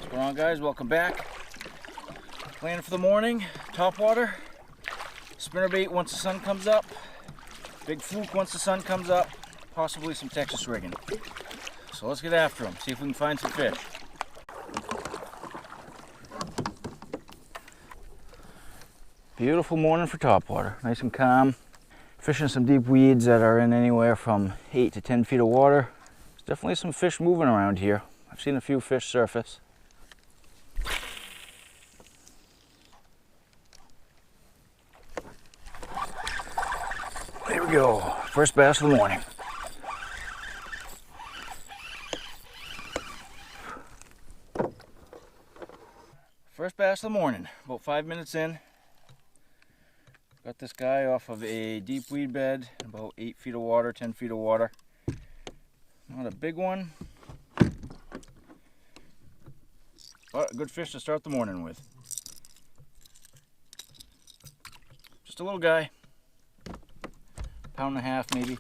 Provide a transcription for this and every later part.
What's going on, guys? Welcome back. Plan for the morning, top water, spinnerbait once the sun comes up, big fluke once the sun comes up, possibly some Texas rigging. So let's get after them, see if we can find some fish. Beautiful morning for topwater, nice and calm. Fishing some deep weeds that are in anywhere from 8 to 10 feet of water. There's definitely some fish moving around here. I've seen a few fish surface. There we go, first bass of the morning. First bass of the morning, about 5 minutes in. Got this guy off of a deep weed bed, about 8 feet of water, 10 feet of water. Not a big one, but a good fish to start the morning with. Just a little guy, pound and a half maybe.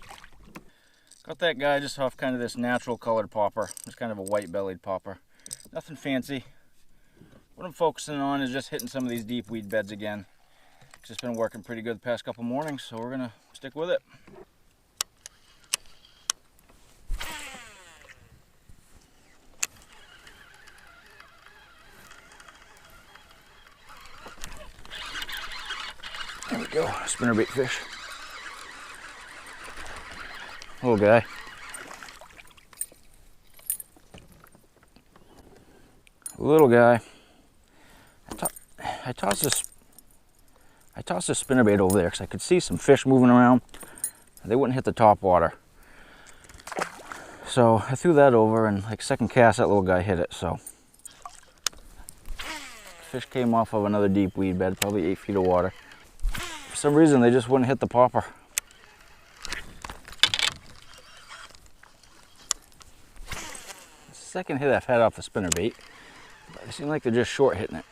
Got that guy just off kind of this natural colored popper, just kind of a white bellied popper. Nothing fancy. What I'm focusing on is just hitting some of these deep weed beds again. It's just been working pretty good the past couple mornings, so we're gonna stick with it. There we go, spinnerbait fish. Little guy. Little guy. I tossed this spinnerbait over there because I could see some fish moving around. They wouldn't hit the top water. So I threw that over, and like second cast, that little guy hit it. So fish came off of another deep weed bed, probably 8 feet of water. For some reason, they just wouldn't hit the popper. Second hit I've had off the spinnerbait, but they seem like they're just short hitting it.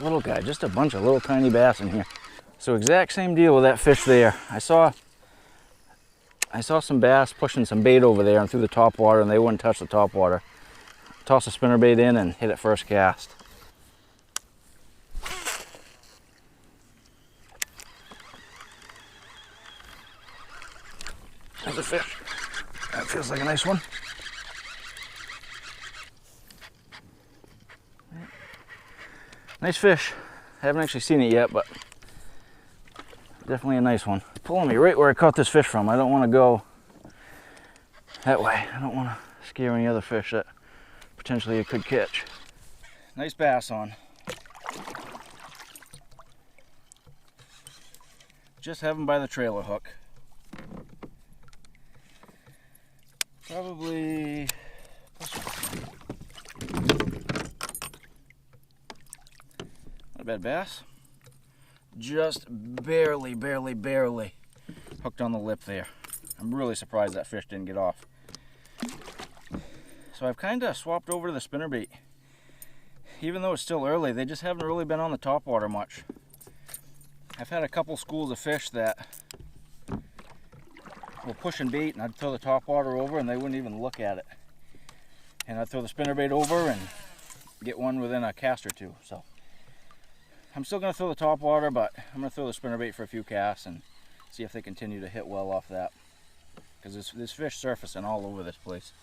Little guy, just a bunch of little tiny bass in here. So exact same deal with that fish there. I saw some bass pushing some bait over there and through the top water, and they wouldn't touch the top water. Toss the spinnerbait in and hit it first cast. There's a fish. That feels like a nice one. Nice fish. I haven't actually seen it yet, but definitely a nice one. Pulling me right where I caught this fish from. I don't want to go that way. I don't want to scare any other fish that potentially it could catch. Nice bass on. Just have him by the trailer hook. Probably not a bad bass. Just barely hooked on the lip there. I'm really surprised that fish didn't get off. So I've kind of swapped over to the spinnerbait. Even though it's still early, they just haven't really been on the top water much. I've had a couple schools of fish that were pushing bait, and I'd throw the top water over and they wouldn't even look at it. And I'd throw the spinnerbait over and get one within a cast or two. So I'm still going to throw the top water, but I'm going to throw the spinnerbait for a few casts and see if they continue to hit well off that. Because there's fish surfacing all over this place.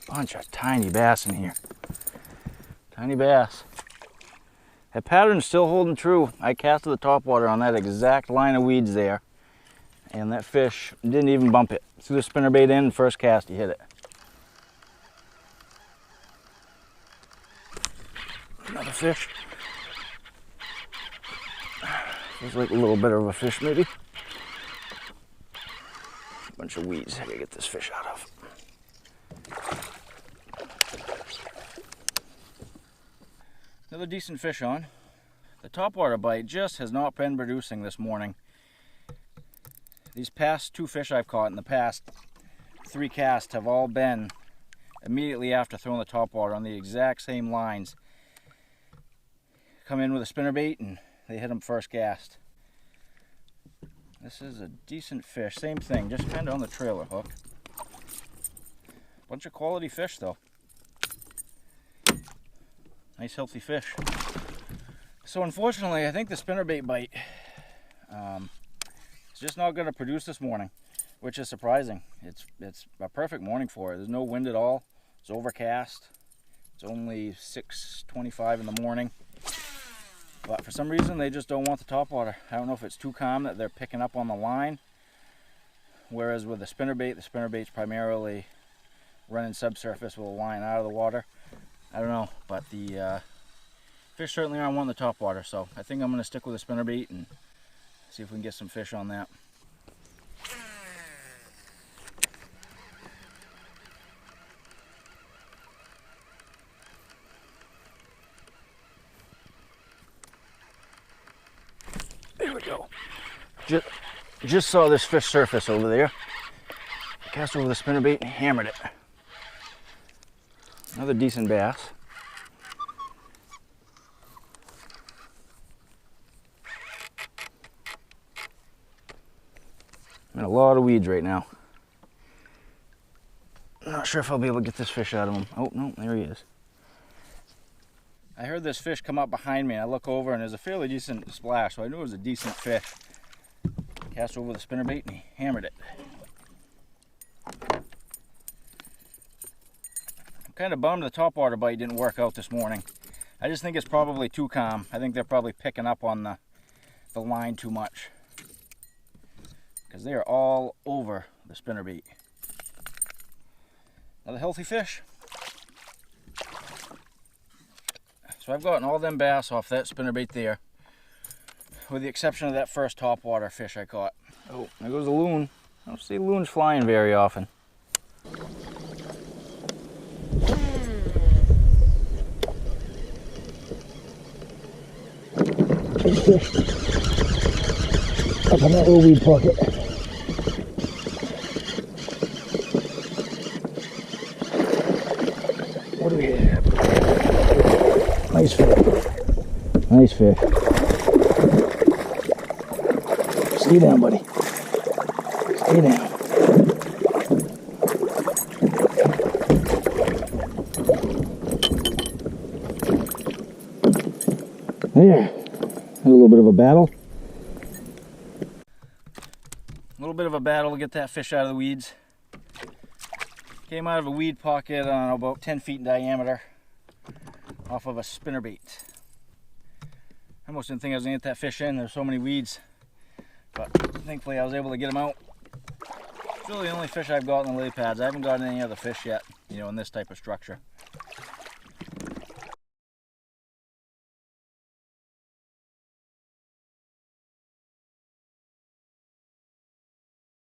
Bunch of tiny bass in here. Tiny bass. That pattern's still holding true. I casted the top water on that exact line of weeds there, and that fish didn't even bump it. Threw the spinnerbait in, and first cast he hit it. Another fish. Feels like a little bit of a fish maybe. Bunch of weeds I gotta get this fish out of. Another decent fish on. The topwater bite just has not been producing this morning. These past 2 fish I've caught in the past 3 casts have all been immediately after throwing the topwater on the exact same lines. Come in with a spinnerbait and they hit them first cast. This is a decent fish. Same thing, just kind of on the trailer hook. Bunch of quality fish though. Nice healthy fish. So unfortunately, I think the spinnerbait bite is just not going to produce this morning, which is surprising. It's a perfect morning for it. There's no wind at all. It's overcast. It's only 6:25 in the morning. But for some reason, they just don't want the topwater. I don't know if it's too calm that they're picking up on the line. Whereas with the spinnerbait's primarily running subsurface with a line out of the water. I don't know, but the fish certainly aren't wanting the topwater, so I think I'm going to stick with the spinnerbait and see if we can get some fish on that. There we go. Just saw this fish surface over there. Cast over the spinnerbait and hammered it. Another decent bass. I'm in a lot of weeds right now. I'm not sure if I'll be able to get this fish out of him. Oh, no, there he is. I heard this fish come up behind me. I look over and there's a fairly decent splash, so I knew it was a decent fish. Cast over the spinnerbait and he hammered it. I'm kind of bummed the topwater bite didn't work out this morning. I just think it's probably too calm. I think they're probably picking up on the line too much, because they are all over the spinnerbait. Another healthy fish. So I've gotten all them bass off that spinnerbait there, with the exception of that first topwater fish I caught. Oh, there goes a loon. I don't see loons flying very often. Big fish. Up in that little weed pocket. What do we have? Nice fish. Nice fish. Stay down, buddy. Stay down. There. Had a little bit of a battle. A little bit of a battle to get that fish out of the weeds. Came out of a weed pocket on about 10 feet in diameter off of a spinnerbait. I almost didn't think I was gonna get that fish in. There's so many weeds, but thankfully I was able to get him out. It's really the only fish I've got in the lily pads. I haven't gotten any other fish yet, you know, in this type of structure.